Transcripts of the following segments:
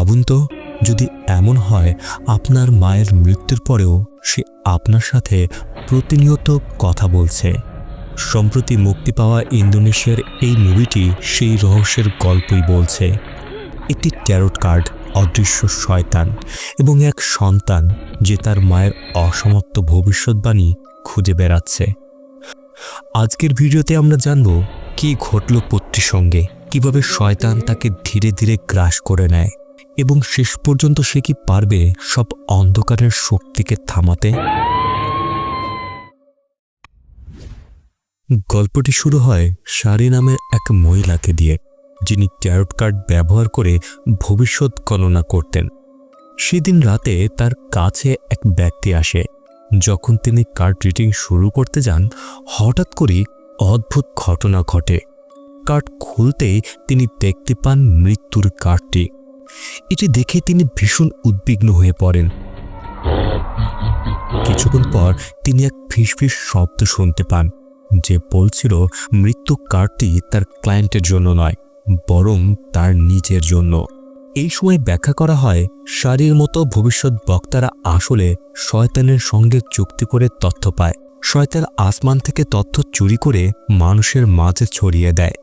ভাবুন তো, যদি এমন হয় আপনার মায়ের মৃত্যুর পরেও সে আপনার সাথে প্রতিনিয়ত কথা বলছে। সম্প্রতি মুক্তি পাওয়া ইন্দোনেশিয়ার এই মুভিটি সেই রহস্যের গল্পই বলছে। একটি ট্যারোট কার্ড, অদৃশ্য শয়তান এবং এক সন্তান যে তার মায়ের অসমাপ্ত ভবিষ্যৎবাণী খুঁজে বেড়াচ্ছে। আজকের ভিডিওতে আমরা জানব কি ঘটল পুত্রীর সঙ্গে, কিভাবে শয়তান তাকে ধীরে ধীরে গ্রাস করে নেয় এবং শেষ পর্যন্ত সে কি পারবে সব অন্ধকারের শক্তিকে থামাতে। গল্পটি শুরু হয় শারি নামের এক মহিলাকে দিয়ে, যিনি ট্যারোট কার্ড ব্যবহার করে ভবিষ্যৎ গণনা করতেন। সেদিন রাতে তার কাছে এক ব্যক্তি আসে। যখন তিনি কার্ড রিডিং শুরু করতে যান, হঠাৎ করেই অদ্ভুত ঘটনা ঘটে। কার্ড খুলতেই তিনি দেখতে পান মৃত্যুর কার্ডটি। এটি দেখে তিনি ভীষণ উদ্বিগ্ন হয়ে পড়েন। কিছুক্ষণ পর তিনি এক ফিসফিস শব্দ শুনতে পান, যে বলছিল মৃত্যু কার্ডটি তার ক্লায়েন্টের জন্য নয়, বরং তার নিজের জন্য। এই সময় ব্যাখ্যা করা হয়, শারির মতো ভবিষ্যৎ বক্তারা আসলে শয়তানের সঙ্গে চুক্তি করে তথ্য পায়। শয়তান আসমান থেকে তথ্য চুরি করে মানুষের মাঝে ছড়িয়ে দেয়,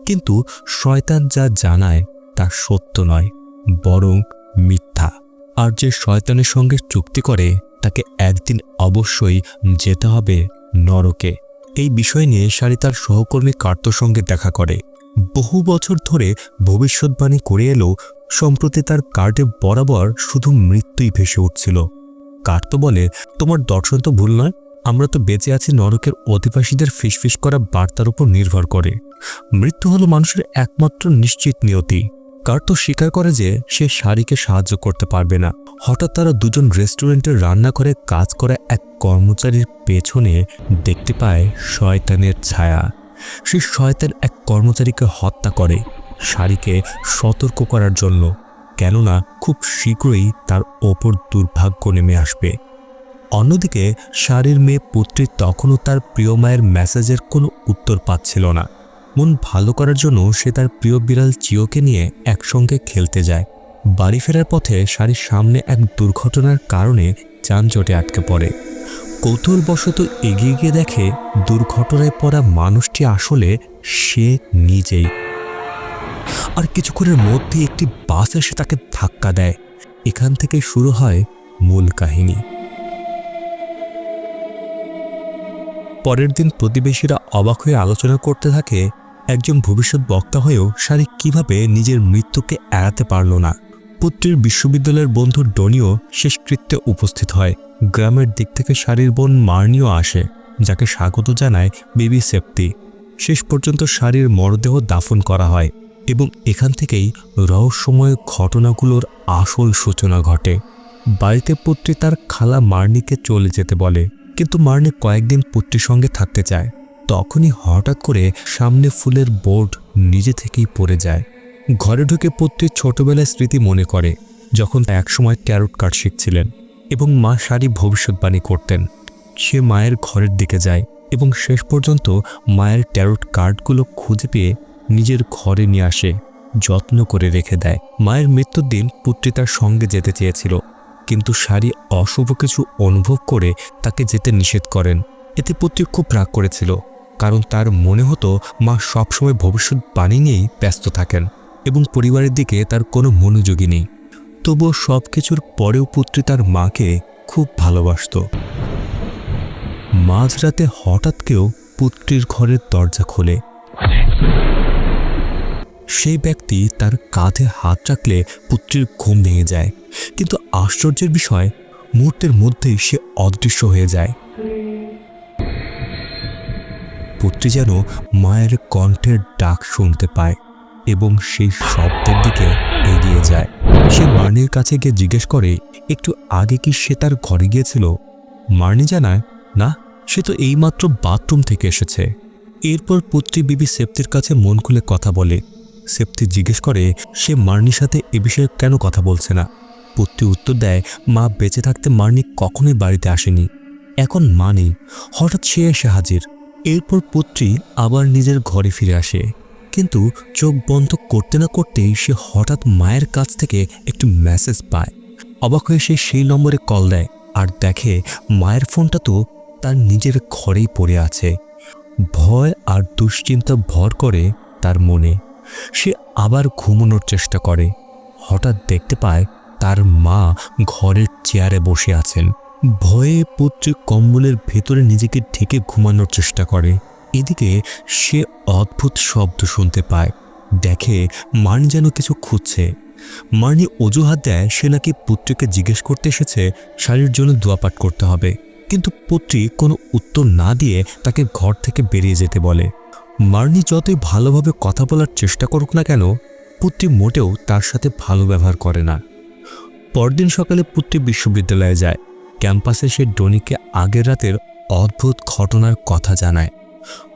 কিন্তু শয়তান যা জানায় তা সত্য নয়, বরং মিথ্যা। আর যে শয়তানের সঙ্গে চুক্তি করে তাকে একদিন অবশ্যই যেতে হবে নরকে। এই বিষয় নিয়ে শারি তার সহকর্মী কার্তোর সঙ্গে দেখা করে। বহু বছর ধরে ভবিষ্যৎবাণী করে এলেও সম্প্রতি তার কার্ডে বরাবর শুধু মৃত্যুই ভেসে উঠছিল। কার্তো বলে, তোমার দর্শন তো ভুল নয়, আমরা তো বেঁচে আছি নরকের অধিবাসীদের ফিসফিস করা বার্তার উপর নির্ভর করে। মৃত্যু হলো মানুষের একমাত্র নিশ্চিত নিয়তি। কার্তো স্বীকার করে যে সে শারিকে সাহায্য করতে পারবে না। হঠাৎ তারা দুজন রেস্টুরেন্টের রান্নাঘরে কাজ করা এক কর্মচারীর পেছনে দেখতে পায় শয়তানের ছায়া। সেই শয়তান এক কর্মচারীকে হত্যা করে শারিকে সতর্ক করার জন্য, কেননা খুব শীঘ্রই তার ওপর দুর্ভাগ্য নেমে আসবে। অন্যদিকে শারির মেয়ে পুত্রী তখনও তার প্রিয় মায়ের মেসেজের কোনো উত্তর পাচ্ছিল না। মন ভালো করার জন্য সে তার প্রিয় বিড়াল চিওকে নিয়ে একসঙ্গে খেলতে যায়। বাড়ি ফেরার পথে শারির সামনে এক দুর্ঘটনার কারণে যানজটে আটকে পড়ে। কৌতূহলবশত এগিয়ে গিয়ে দেখে দুর্ঘটনায় পড়া মানুষটি আসলে সে নিজেই। আর কিছুক্ষণের মধ্যে একটি বাস এসে তাকে ধাক্কা দেয়। এখান থেকে শুরু হয় মূল কাহিনী। পরের দিন প্রতিবেশীরা অবাক হয়ে আলোচনা করতে থাকে, একজন ভবিষ্যৎ বক্তা হয়েও শারি কিভাবে নিজের মৃত্যুকে এড়াতে পারল না। পুত্রীর বিশ্ববিদ্যালয়ের বন্ধু ডনিও শেষকৃত্যে উপস্থিত হয়। গ্রামের দিক থেকে শারির বোন মার্নিও আসে, যাকে স্বাগত জানায় বেবি সেপ্তি। শেষ পর্যন্ত শারির মরদেহ দাফন করা হয় এবং এখান থেকেই রহস্যময় ঘটনাগুলোর আসল সূচনা ঘটে। বাড়িতে পুত্রী তার খালা মার্নিকে চলে যেতে বলে, কিন্তু মার্নি কয়েকদিন পুত্রীর সঙ্গে থাকতে চায়। তখনই হঠাৎ করে সামনে ফুলের বোর্ড নিজে থেকেই পড়ে যায়। ঘরে ঢুকে পুত্রীর ছোটবেলায় স্মৃতি মনে করে, যখন একসময় ট্যারোট কার্ড শিখছিলেন এবং মা শারি ভবিষ্যৎবাণী করতেন। সে মায়ের ঘরের দিকে যায় এবং শেষ পর্যন্ত মায়ের ট্যারোট কার্ডগুলো খুঁজে পেয়ে নিজের ঘরে নিয়ে আসে, যত্ন করে রেখে দেয়। মায়ের মৃত্যুর দিন পুত্রী তার সঙ্গে যেতে চেয়েছিল, কিন্তু শারি অশুভ কিছু অনুভব করে তাকে যেতে নিষেধ করেন। এতে পুত্রী খুব রাগ করেছিল, কারণ তার মনে হতো মা সবসময় ভবিষ্যৎবাণী নিয়েই ব্যস্ত থাকেন এবং পরিবারের দিকে তার কোনো মনোযোগী নেই। তবুও সব কিছুর পরেও পুত্রী তার মাকে খুব ভালোবাসত। মাঝরাতে হঠাৎ কেউ পুত্রীর ঘরের দরজা খোলে। সেই ব্যক্তি তার কাঁধে হাত রাখলে পুত্রীর ঘুম ভেঙে যায়, কিন্তু আশ্চর্যের বিষয়, মুহূর্তের মধ্যেই সে অদৃশ্য হয়ে যায়। পুত্রী যেন মায়ের কণ্ঠের ডাক শুনতে পায় এবং সেই শব্দের দিকে এগিয়ে যায়। সে মার্নির কাছে গিয়ে জিজ্ঞেস করে, একটু আগে কি সে তার ঘরে গিয়েছিল? মার্নি জানায়, না, সে তো এইমাত্র বাথরুম থেকে এসেছে। এরপর পুত্রী বিবি সেপ্তির কাছে মন খুলে কথা বলে। সেপ্তি জিজ্ঞেস করে সে মার্নির সাথে এ বিষয়ে কেন কথা বলছে না। পুত্রী উত্তর দেয়, মা বেঁচে থাকতে মার্নি কখনোই বাড়িতে আসেনি, এখন মা নেই, হঠাৎ সে এসে হাজির। এরপর পুত্রী আবার নিজের ঘরে ফিরে আসে। কিন্তু চোখ বন্ধ করতে না করতেই সে হঠাৎ মায়ের কাছ থেকে একটি মেসেজ পায়। অবাক হয়ে সে সেই নম্বরে কল দেয় আর দেখে মায়ের ফোনটা তো তার নিজের ঘরেই পড়ে আছে। ভয় আর দুশ্চিন্তা ভর করে তার মনে। সে আবার ঘুমানোর চেষ্টা করে। হঠাৎ দেখতে পায় তার মা ঘরের চেয়ারে বসে আছেন। ভয়ে পুত্রী কম্বলের ভেতরে নিজেকে ঢেকে ঘুমানোর চেষ্টা করে। এদিকে সে অদ্ভুত শব্দ শুনতে পায়। দেখে মার্নি যেন কিছু খুঁজছে। মার্নি অজুহাত দেয় সে নাকি পুত্রীকে জিজ্ঞেস করতে এসেছে শাড়ির জন্য দোয়া পাঠ করতে হবে, কিন্তু পুত্রী কোনো উত্তর না দিয়ে তাকে ঘর থেকে বেরিয়ে যেতে বলে। মার্নি যতই ভালোভাবে কথা বলার চেষ্টা করুক না কেন, পুত্রী মোটেও তার সাথে ভালো ব্যবহার করে না। পরদিন সকালে পুত্রী বিশ্ববিদ্যালয়ে যায়। ক্যাম্পাসে সে ডনিকে আগের রাতের অদ্ভুত ঘটনার কথা জানায়।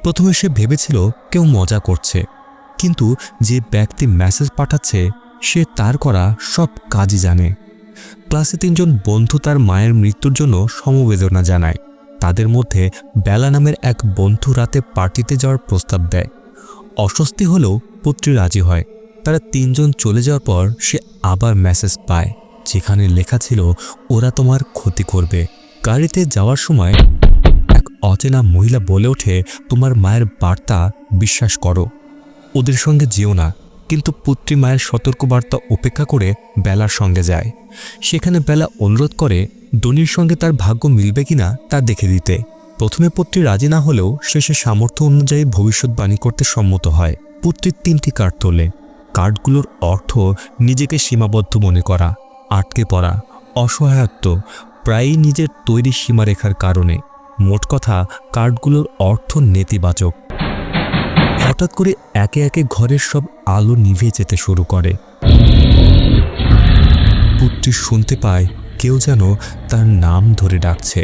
প্রথমে সে ভেবেছিল কেউ মজা করছে, কিন্তু যে ব্যক্তি মেসেজ পাঠাচ্ছে সে তার করা সব কাজই জানে। ক্লাসে 3 জন বন্ধু তার মায়ের মৃত্যুর জন্য সমবেদনা জানায়। তাদের মধ্যে বেলা নামের এক বন্ধু রাতে পার্টিতে যাওয়ার প্রস্তাব দেয়। অস্বস্তি হলেও পুত্রী রাজি হয়। তারা 3 জন চলে যাওয়ার পর সে আবার মেসেজ পায়, যেখানে লেখা ছিল ওরা তোমার ক্ষতি করবে। গাড়িতে যাওয়ার সময় এক অচেনা মহিলা বলে ওঠে, তোমার মায়ের বার্তা বিশ্বাস করো, ওদের সঙ্গে যেও না। কিন্তু পুত্রী মায়ের সতর্কবার্তা উপেক্ষা করে বেলার সঙ্গে যায়। সেখানে বেলা অনুরোধ করে ডনির সঙ্গে তার ভাগ্য মিলবে কিনা তা দেখে দিতে। প্রথমে পুত্রী রাজি না হলেও শেষে সামর্থ্য অনুযায়ী ভবিষ্যৎবাণী করতে সম্মত হয়। পুত্রীর 3টি কার্ড তোলে। কার্ডগুলোর অর্থ নিজেকে সীমাবদ্ধ মনে করা, আটকে পড়া, অসহায়ত্ব, প্রায়ই নিজের তৈরি সীমারেখার কারণে। মোট কথা, কার্ডগুলোর অর্থ নেতিবাচক। হঠাৎ করে একে একে ঘরের সব আলো নিভে যেতে শুরু করে। পুত্রী শুনতে পায় কেউ যেন তার নাম ধরে ডাকছে।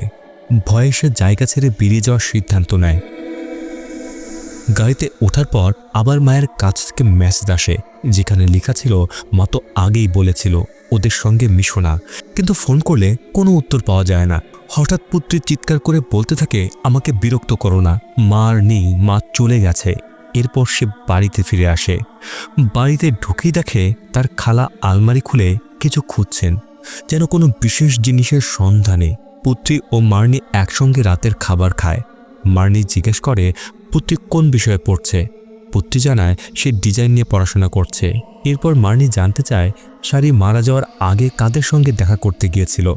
ভয়ে সে জায়গা ছেড়ে বেরিয়ে যাওয়ার সিদ্ধান্ত নেয়। গাড়িতে ওঠার পর আবার মায়ের কাছ থেকে মেসেজ আসে, যেখানে লেখা ছিল মা তো আগেই বলেছিল ওদের সঙ্গে মিশো না, কিন্তু ফোন করলে কোনো উত্তর পাওয়া যায় না। হঠাৎ পুত্রী চিৎকার করে বলতে থাকে, আমাকে বিরক্ত করো না, মা আর নেই, মা চলে গেছে। এরপর সে বাড়িতে ফিরে আসে। বাড়িতে ঢুকেই দেখে তার খালা আলমারি খুলে কিছু খুঁজছেন, যেন কোনো বিশেষ জিনিসের সন্ধানে। পুত্রী ও মার্নি একসঙ্গে রাতের খাবার খায়। মার্নি জিজ্ঞেস করে পুত্রী কোন বিষয়ে পড়ছে। পুত্রী জানায় সে ডিজাইন নিয়ে পড়াশোনা করছে। এরপর মার্নি জানতে চায় শাড়ি মারা যাওয়ার আগে কাদের সঙ্গে দেখা করতে গিয়েছিল,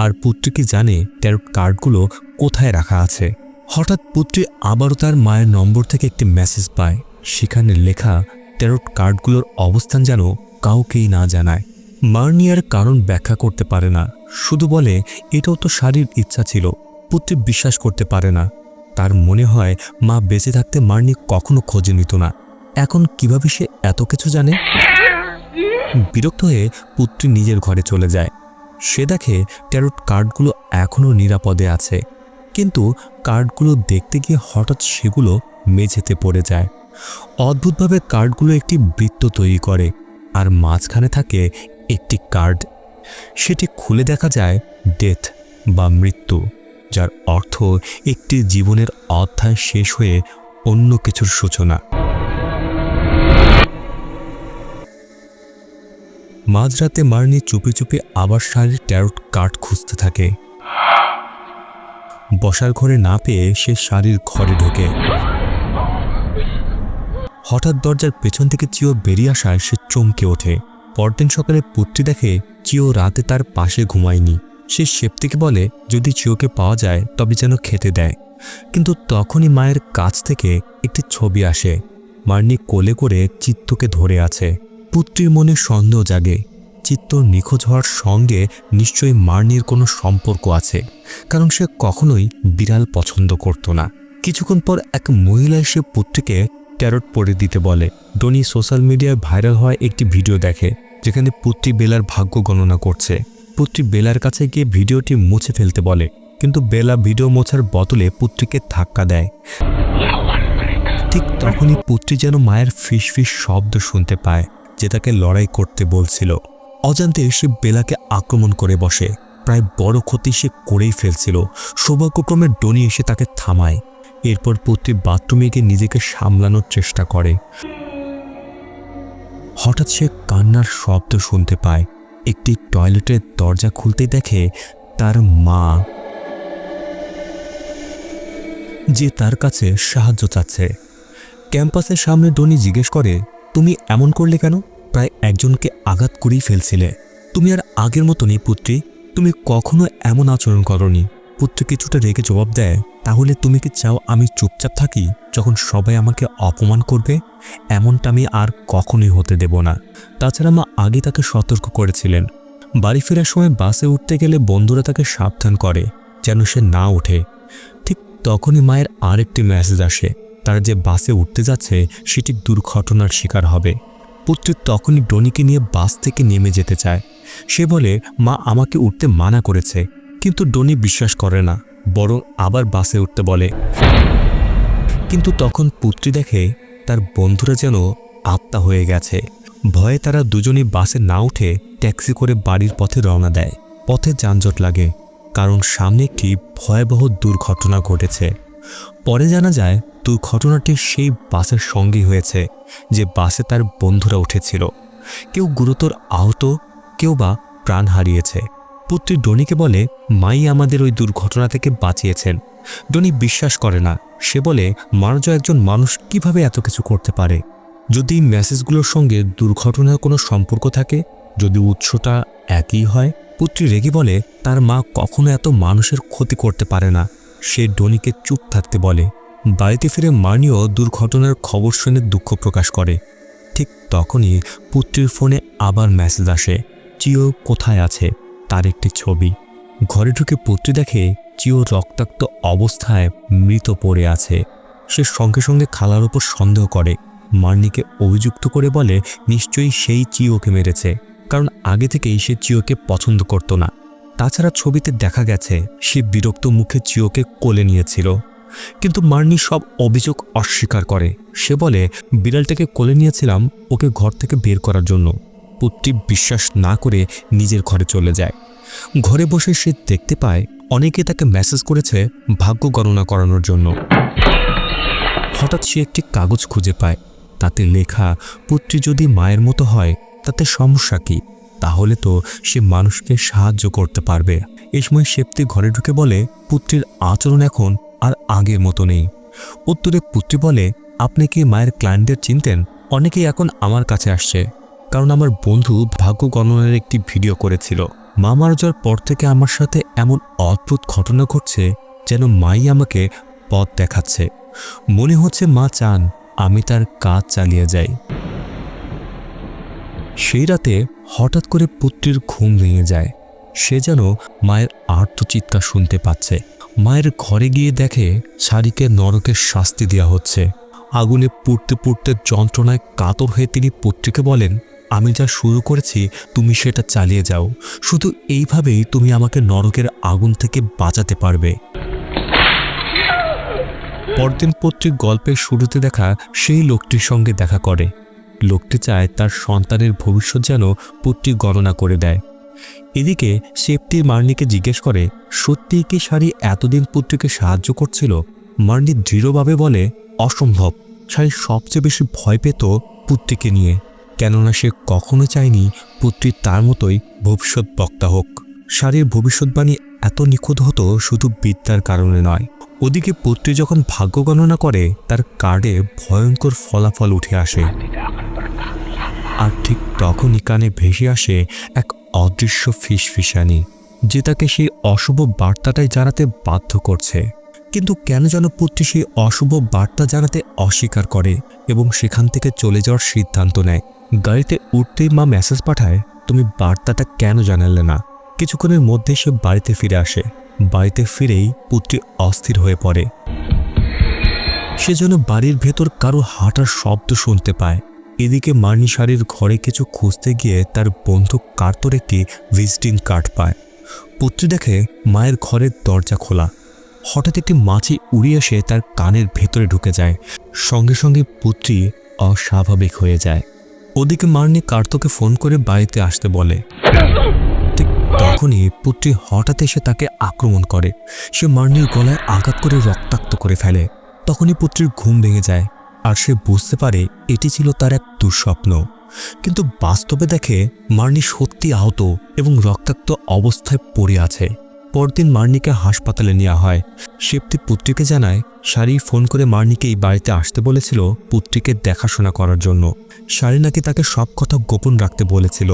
আর পুত্রী কি জানে ট্যারোট কার্ডগুলো কোথায় রাখা আছে। হঠাৎ পুত্রী আবারও তার মায়ের নম্বর থেকে একটি মেসেজ পায়। সেখানে লেখা ট্যারোট কার্ডগুলোর অবস্থান যেন কাউকেই না জানায়। মার্নি আর কারণ ব্যাখ্যা করতে পারে না, শুধু বলে এটাও তো শাড়ির ইচ্ছা ছিল। পুত্রী বিশ্বাস করতে পারে না। তার মনে হয় মা বেঁচে থাকতে মার্নি কখনো খোঁজে নিত না। এখন কিভাবে সে এত কিছু জানে? বিরক্ত হয়ে পুত্রী নিজের ঘরে চলে যায়। সে দেখে ট্যারোট কার্ডগুলো এখনও নিরাপদে আছে, কিন্তু কার্ডগুলো দেখতে গিয়ে হঠাৎ সেগুলো মেঝেতে পড়ে যায়। অদ্ভুতভাবে কার্ডগুলো একটি বৃত্ত তৈরি করে, আর মাঝখানে থাকে একটি কার্ড। সেটি খুলে দেখা যায় ডেথ বা মৃত্যু, যার অর্থ একটি জীবনের অধ্যায় শেষ হয়ে অন্য কিছুর সূচনা। মাঝরাতে মার্নি চুপি চুপি আবার শাড়ির ট্যারোট কার্ড খুঁজতে থাকে। বসার ঘরে না পেয়ে সে শাড়ির ঘরে ঢোকে। হঠাৎ দরজার পেছন থেকে চিও বেরিয়ে আসায় সে চমকে ওঠে। পরদিন সকালে পুত্রী দেখে চিও রাতে তার পাশে ঘুমায়নি। সে শেপ্তিকে বলে যদি চিওকে পাওয়া যায় তবে যেন খেতে দেয়, কিন্তু তখনই মায়ের কাছ থেকে একটি ছবি আসে। মার্নি কোলে করে চিত্তকে ধরে আছে। পুত্রীর মনে সন্দেহ জাগে, চিত্ত নিখোঁজ হওয়ার সঙ্গে নিশ্চয়ই মার্নির কোনো সম্পর্ক আছে, কারণ সে কখনোই বিড়াল পছন্দ করত না। কিছুক্ষণ পর এক মহিলা এসে পুত্রীকে ট্যারোট পড়ে দিতে বলে। ডনি সোশ্যাল মিডিয়ায় ভাইরাল হয় একটি ভিডিও দেখে, যেখানে পুত্রী বেলার ভাগ্য গণনা করছে। পুত্রী বেলার কাছে গিয়ে ভিডিওটি মুছে ফেলতে বলে, কিন্তু বেলা ভিডিও মোছার বদলে পুত্রীকে ধাক্কা দেয়। ঠিক তখনই পুত্রী যেন মায়ের ফিসফিস শব্দ শুনতে পায়, যে তাকে লড়াই করতে বলছিল। অজান্তে সে বেলাকে আক্রমণ করে বসে। প্রায় বড় ক্ষতি সে করেই ফেলছিল। সৌভাগ্যক্রমে ডনি এসে তাকে থামায়। এরপর পুত্রী বাথরুমে গিয়ে নিজেকে সামলানোর চেষ্টা করে। হঠাৎ সে কান্নার শব্দ শুনতে পায়। একটি টয়লেটের দরজা খুলতেই দেখে তার মা, যে তার কাছে সাহায্য চাচ্ছে। ক্যাম্পাসের সামনে ডনি জিজ্ঞেস করে, তুমি এমন করলে কেন? প্রায় একজনকে আঘাত করেই ফেলছিলে। তুমি আর আগের মতনই পুত্রী, তুমি কখনো এমন আচরণ করনি। পুত্র কিছুটা রেগে জবাব দেয়, তাহলে তুমি কি চাও আমি চুপচাপ থাকি যখন সবাই আমাকে অপমান করবে? এমনটা আমি আর কখনোই হতে দেব না। তাছাড়া মা আগে তাকে সতর্ক করেছিলেন। বাড়ি ফেরার সময় বাসে উঠতে গেলে বন্ধুরা তাকে সাবধান করে যেন সে না ওঠে। ঠিক তখনই মায়ের আরেকটি মেসেজ আসে, তার যে বাসে উঠতে যাচ্ছে সেটি দুর্ঘটনার শিকার হবে। পুত্র তখনই ডনিকে নিয়ে বাস থেকে নেমে যেতে চায়। সে বলে, মা আমাকে উঠতে মানা করেছে। কিন্তু ডনি বিশ্বাস করে না, বরং আবার বাসে উঠতে বলে। কিন্তু তখন পুত্রী দেখে তার বন্ধুরা যেন আত্মা হয়ে গেছে। ভয়ে তারা দুজনই বাসে না উঠে ট্যাক্সি করে বাড়ির পথে রওনা দেয়। পথে যানজট লাগে, কারণ সামনে একটি ভয়াবহ দুর্ঘটনা ঘটেছে। পরে জানা যায় দুর্ঘটনাটি সেই বাসের সঙ্গেই হয়েছে যে বাসে তার বন্ধুরা উঠেছিল। কেউ গুরুতর আহত, কেউ বা প্রাণ হারিয়েছে। পুত্রী ডনিকে বলে, মাই আমাদের ওই দুর্ঘটনা থেকে বাঁচিয়েছেন। ডনি বিশ্বাস করে না। সে বলে, মার্জ একজন মানুষ কিভাবে এত কিছু করতে পারে? যদি মেসেজগুলোর সঙ্গে দুর্ঘটনার কোনো সম্পর্ক থাকে, যদি উৎসটা একই হয়? পুত্রী রেগে বলে, তার মা কখনো এত মানুষের ক্ষতি করতে পারে না। সে ডনিকে চুপ থাকতে বলে। বাড়িতে ফিরে মার্নিও দুর্ঘটনার খবর শুনে দুঃখ প্রকাশ করে। ঠিক তখনই পুত্রীর ফোনে আবার মেসেজ আসে, চিও কোথায় আছে তার একটি ছবি। ঘরে ঢুকে পুত্রী দেখে চিও রক্তাক্ত অবস্থায় মৃত পড়ে আছে। সে সঙ্গে সঙ্গে খালার ওপর সন্দেহ করে। মার্নিকে অভিযুক্ত করে বলে, নিশ্চয়ই সেই চিওকে মেরেছে, কারণ আগে থেকেই সে চিওকে পছন্দ করত না। তাছাড়া ছবিতে দেখা গেছে সে বিরক্ত মুখে চিওকে কোলে নিয়েছিল। কিন্তু মার্নি সব অভিযোগ অস্বীকার করে। সে বলে, বিড়ালটাকে কোলে নিয়েছিলাম ওকে ঘর থেকে বের করার জন্য। পুত্রী বিশ্বাস না করে নিজের ঘরে চলে যায়। ঘরে বসে সে দেখতে পায় অনেকে তাকে মেসেজ করেছে ভাগ্য গণনা করানোর জন্য। হঠাৎ সে একটি কাগজ খুঁজে পায়। তাতে লেখা, পুত্রী যদি মায়ের মতো হয় তাতে সমস্যা কি? তাহলে তো সে মানুষকে সাহায্য করতে পারবে। এই সময় শেপ্তি ঘরে ঢুকে বলে, পুত্রীর আচরণ এখন আর আগের মতো নেই। উত্তরে পুত্রী বলে, আপনি কি মায়ের ক্লায়েন্টদের চিনতেন? অনেকেই এখন আমার কাছে আসছে, কারণ আমার বন্ধু ভাগ্য গণনার একটি ভিডিও করেছিল। মা মারা যাওয়ার পর থেকে আমার সাথে এমন অদ্ভুত ঘটনা ঘটছে যেন মাই আমাকে পথ দেখাচ্ছে। মনে হচ্ছে মা চান আমি তার কাজ চালিয়ে যাই। সেই রাতে হঠাৎ করে পুত্রীর ঘুম ভেঙে যায়। সে যেন মায়ের আর্তচিৎকার শুনতে পাচ্ছে। মায়ের ঘরে গিয়ে দেখে শাড়িকে নরকের শাস্তি দেওয়া হচ্ছে। আগুনে পুড়তে পুড়তে যন্ত্রণায় কাতর হয়ে তিনি পুত্রীকে বলেন, আমি যা শুরু করেছি তুমি সেটা চালিয়ে যাও। শুধু এইভাবেই তুমি আমাকে নরকের আগুন থেকে বাঁচাতে পারবে। পরদিন পুত্রী গল্পের শুরুতে দেখা সেই লোকটির সঙ্গে দেখা করে। লোকটি চায় তার সন্তানের ভবিষ্যৎ যেন পুত্রী গণনা করে দেয়। এদিকে শেপ্তির মার্নিকে জিজ্ঞেস করে, সত্যিই কি শাড়ি এতদিন পুত্রীকে সাহায্য করছিল? মার্নি দৃঢ়ভাবে বলে, অসম্ভব। শাড়ি সবচেয়ে বেশি ভয় পেত পুত্রীকে নিয়ে, কেননা সে কখনো চায়নি পুত্রী তার মতোই ভবিষ্যৎ বক্তা হোক। শাড়ির ভবিষ্যৎবাণী এত নিখুঁত হতো শুধু বিদ্যার কারণে নয়। ওদিকে পুত্রী যখন ভাগ্য গণনা করে তার কার্ডে ভয়ঙ্কর ফলাফল উঠে আসে। আর ঠিক তখনই কানে ভেসে আসে এক অদৃশ্য ফিসফিসানি, যে তাকে সেই অশুভ বার্তাটাই জানাতে বাধ্য করছে। কিন্তু কেন যেন পুত্রী সেই অশুভ বার্তা জানাতে অস্বীকার করে এবং সেখান থেকে চলে যাওয়ার সিদ্ধান্ত নেয়। গাড়িতে উঠতেই মা মেসেজ পাঠায়, তুমি বার্তাটা কেন জানালে না? কিছুক্ষণের মধ্যে সে বাড়িতে ফিরে আসে। বাড়িতে ফিরেই পুত্রী অস্থির হয়ে পড়ে। সে যেন বাড়ির ভেতর কারো হাঁটার শব্দ শুনতে পায়। এদিকে মার্নি শাড়ির ঘরে কিছু খুঁজতে গিয়ে তার বন্ধু কার্তোর একটি ভিজিটিং কার্ড পায়। পুত্রী দেখে মায়ের ঘরের দরজা খোলা। হঠাৎ একটি মাছি উড়ে এসে তার কানের ভেতরে ঢুকে যায়। সঙ্গে সঙ্গে পুত্রী অস্বাভাবিক হয়ে যায়। ওদিকে মার্নি কার্তোকে ফোন করে বাড়িতে আসতে বলে। ঠিক তখনই পুত্রী হঠাৎ এসে তাকে আক্রমণ করে। সে মার্নির গলায় আঘাত করে রক্তাক্ত করে ফেলে। তখনই পুত্রীর ঘুম ভেঙে যায় আর সে বুঝতে পারে এটি ছিল তার এক দুঃস্বপ্ন। কিন্তু বাস্তবে দেখে মার্নি সত্যি আহত এবং রক্তাক্ত অবস্থায় পড়ে আছে। পরদিন মার্নিকে হাসপাতালে নেওয়া হয়। শেপ্তি পুত্রীকে জানায় শাড়ি ফোন করে মার্নিকে এই বাড়িতে আসতে বলেছিল পুত্রীকে দেখাশোনা করার জন্য। শাড়ি নাকি তাকে সব কথা গোপন রাখতে বলেছিল।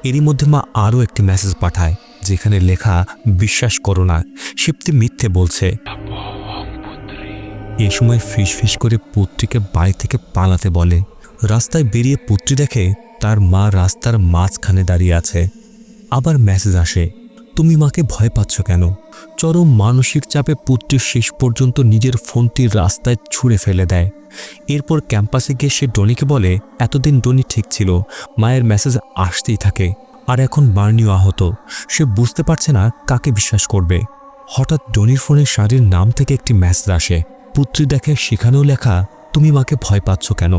এরই মধ্যে মা আরও একটি মেসেজ পাঠায়, যেখানে লেখা, বিশ্বাস করো না, শেপ্তি মিথ্যে বলছে। এ সময় ফিসফিস করে পুত্রীকে বাড়ি থেকে পালাতে বলে। রাস্তায় বেরিয়ে পুত্রী দেখে তার মা রাস্তার মাঝখানে দাঁড়িয়ে আছে। আবার মেসেজ আসে, তুমি মাকে ভয় পাচ্ছ কেন? চরম মানসিক চাপে পুত্রী শেষ পর্যন্ত নিজের ফোনটি রাস্তায় ছুঁড়ে ফেলে দেয়। এরপর ক্যাম্পাসে গিয়ে সে ডনিকে বলে এতদিন ডনি ঠিক ছিল, মায়ের মেসেজ আসতেই থাকে, আর এখন মার্নিও আহত, সে বুঝতে পারছে না কাকে বিশ্বাস করবে। হঠাৎ ডনির ফোনে শাড়ির নাম থেকে একটি মেসেজ আসে। পুত্রী দেখে সেখানেও লেখা, তুমি মাকে ভয় পাচ্ছ কেন?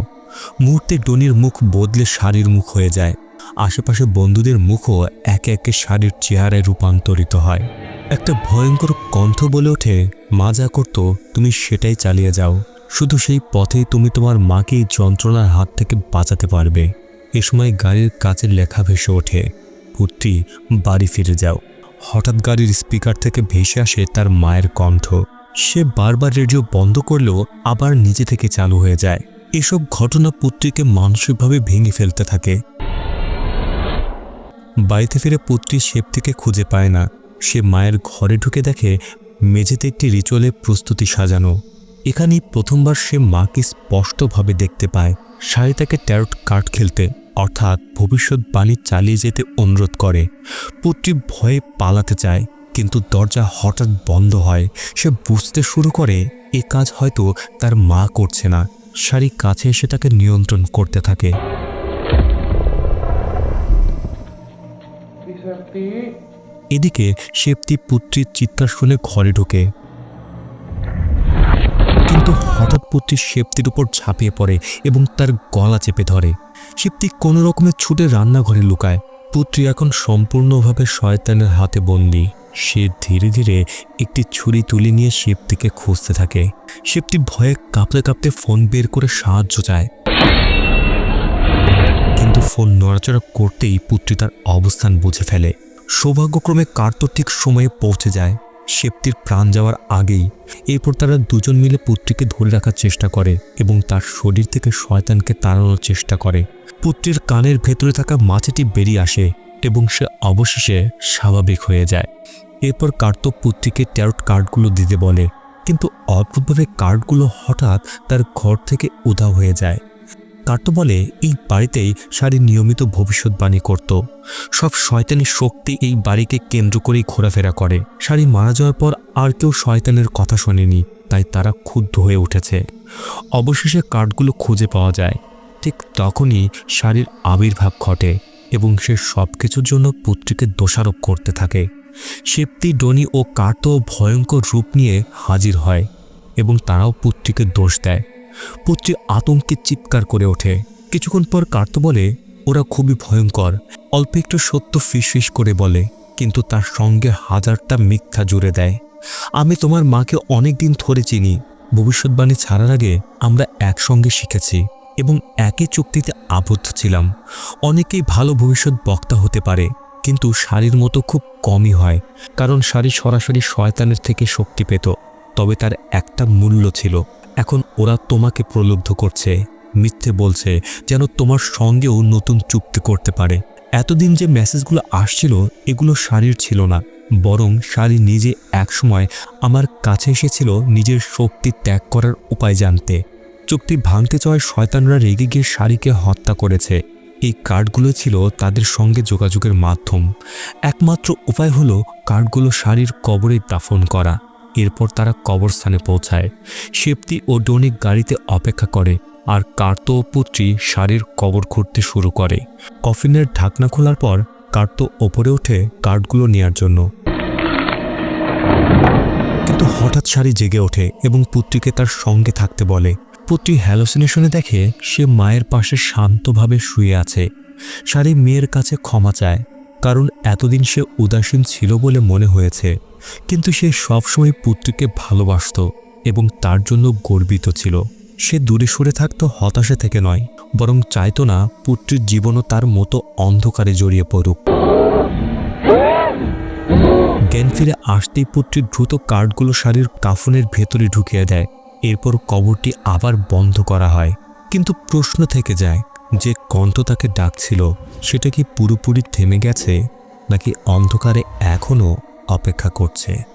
মুহূর্তে ডনির মুখ বদলে শাড়ির মুখ হয়ে যায়। আশেপাশে বন্ধুদের মুখও একে একে শাড়ির চেহারায় রূপান্তরিত হয়। একটা ভয়ঙ্কর কণ্ঠ বলে ওঠে, মা যা করত তুমি সেটাই চালিয়ে যাও, শুধু সেই পথেই তুমি তোমার মাকে এই যন্ত্রণার হাত থেকে বাঁচাতে পারবে। এ সময় গাড়ির কাচের লেখা ভেসে ওঠে, পুত্রী বাড়ি ফিরে যাও। হঠাৎ গাড়ির স্পিকার থেকে ভেসে আসে তার মায়ের কণ্ঠ। সে বারবার রেডিও বন্ধ করলেও আবার নিজে থেকে চালু হয়ে যায়। এসব ঘটনা পুত্রীকে মানসিকভাবে ভেঙে ফেলতে থাকে। বাড়িতে ফিরে পুত্রী শেপ্তিকে খুঁজে পায় না। সে মায়ের ঘরে ঢুকে দেখে মেঝেতে একটি রিচুয়ালের প্রস্তুতি সাজানো। এখানেই প্রথমবার সে মাকে স্পষ্টভাবে দেখতে পায়। শাড়ি তাকে ট্যারট কার্ড খেলতে, অর্থাৎ ভবিষ্যৎবাণী চালিয়ে যেতে অনুরোধ করে। পুত্রী ভয়ে পালাতে চায়, কিন্তু দরজা হঠাৎ বন্ধ হয়। সে বুঝতে শুরু করে এ কাজ হয়তো তার মা করছে না। শাড়ি কাছে এসে তাকে নিয়ন্ত্রণ করতে থাকে। এদিকে শেপ্তি পুত্রীর চিৎকার শুনে ঘরে ঢোকে, কিন্তু হঠাৎ পুত্রী শেপ্তির উপর ঝাঁপিয়ে পড়ে এবং তার গলা চেপে ধরে। শেপ্তি কোনো রকমে ছুটে রান্নাঘরে লুকায়। পুত্রী এখন সম্পূর্ণভাবে শয়তানের হাতে বন্দী। সে ধীরে ধীরে একটি ছুরি তুলে নিয়ে শেপ্তিকে খুঁজতে থাকে। শেপ্তি ভয়ে কাঁপতে কাঁপতে ফোন বের করে সাহায্য চায়, কিন্তু ফোন নড়াচড়া করতেই পুত্রী তার অবস্থান বুঝে ফেলে। সৌভাগ্যক্রমে কার্তো ঠিক সময়ে পৌঁছে যায়, শেপ্তির প্রাণ যাওয়ার আগেই। এরপর তারা দুজন মিলে পুত্রীকে ধরে রাখার চেষ্টা করে এবং তার শরীর থেকে শয়তানকে তাড়ানোর চেষ্টা করে। পুত্রীর কানের ভেতরে থাকা মাছিটি বেরিয়ে আসে এবং সে অবশেষে স্বাভাবিক হয়ে যায়। এরপর কার্তো পুত্রীকে ট্যারট কার্ডগুলো দিতে বলে, কিন্তু অদ্ভুতভাবে কার্ডগুলো হঠাৎ তার ঘর থেকে উধাও হয়ে যায়। কার্তো বলে এই বাড়িতেই শাড়ি নিয়মিত ভবিষ্যৎবাণী করত। সব শয়তানি শক্তি এই বাড়িকে কেন্দ্র করেই ঘোরাফেরা করে। শাড়ি মারা যাওয়ার পর আর কেউ শয়তানের কথা শোনেনি, তাই তারা ক্ষুব্ধ হয়ে উঠেছে। অবশেষে কার্ডগুলো খুঁজে পাওয়া যায়। ঠিক তখনই শাড়ির আবির্ভাব ঘটে এবং সে সব কিছুর জন্য পুত্রীকে দোষারোপ করতে থাকে। শেপ্তি, ডনি ও কার্তো ভয়ঙ্কর রূপ নিয়ে হাজির হয় এবং তারাও পুত্রীকে দোষ দেয়। পুত্রী আতঙ্কে চিৎকার করে ওঠে। কিছুক্ষণ পর কার্তো বলে ওরা খুবই ভয়ঙ্কর। অল্প একটু সত্য ফিসফিস করে বলে, কিন্তু তার সঙ্গে হাজারটা মিথ্যা জুড়ে দেয়। আমি তোমার মাকে অনেক দিন ধরে চিনি। ভবিষ্যৎবাণী ছাড়ার আগে আমরা একসঙ্গে শিখেছি এবং একই চুক্তিতে আবদ্ধ ছিলাম। অনেকেই ভালো ভবিষ্যৎ বক্তা হতে পারে, কিন্তু শাড়ির মতো খুব কমই হয়, কারণ শাড়ি সরাসরি শয়তানের থেকে শক্তি পেত। তবে তার একটা মূল্য ছিল। এখন ওরা তোমাকে প্রলুব্ধ করছে, মিথ্যে বলছে, যেন তোমার সঙ্গেও নতুন চুক্তি করতে পারে। এতদিন যে মেসেজগুলো আসছিল এগুলো শাড়ির ছিল না, বরং শাড়ি নিজে একসময় আমার কাছে এসেছিল নিজের শক্তি ত্যাগ করার উপায় জানতে। চুক্তি ভাঙতে চাওয়ায় শয়তানরা রেগে গিয়ে শাড়িকে হত্যা করেছে। এই কার্ডগুলো ছিল তাদের সঙ্গে যোগাযোগের মাধ্যম। একমাত্র উপায় হলো কার্ডগুলো শাড়ির কবরে দাফন করা। এরপর তারা কবরস্থানে পৌঁছায়। শেপ্তি ও ডনি গাড়িতে অপেক্ষা করে, আর কার্তো ও পুত্রী শাড়ির কবর খুঁড়তে শুরু করে। কফিনের ঢাকনা খোলার পর কার্তো ওপরে ওঠে কার্ডগুলো নেয়ার জন্য, কিন্তু হঠাৎ শাড়ি জেগে ওঠে এবং পুত্রীকে তার সঙ্গে থাকতে বলে। পুত্রী হ্যালোসিনেশনে দেখে সে মায়ের পাশে শান্তভাবে শুয়ে আছে। শাড়ি মেয়ের কাছে ক্ষমা চায়, কারণ এতদিন সে উদাসীন ছিল বলে মনে হয়েছে, কিন্তু সে সবসময় পুত্রীকে ভালোবাসত এবং তার জন্য গর্বিত ছিল। সে দূরে সরে থাকতো হতাশা থেকে নয়, বরং চাইতো না পুত্রের জীবনও তার মতো অন্ধকারে জড়িয়ে পড়ুক। জ্ঞান ফিরে আসতেই পুত্রের দ্রুত কার্ডগুলো শাড়ির কাফনের ভেতরে ঢুকিয়ে দেয়। এরপর কবরটি আবার বন্ধ করা হয়। কিন্তু প্রশ্ন থেকে যায়, যে কণ্ঠ তাকে ডাকছিল সেটা কি পুরোপুরি থেমে গেছে নাকি অন্ধকারে এখনও অপেক্ষা করছে?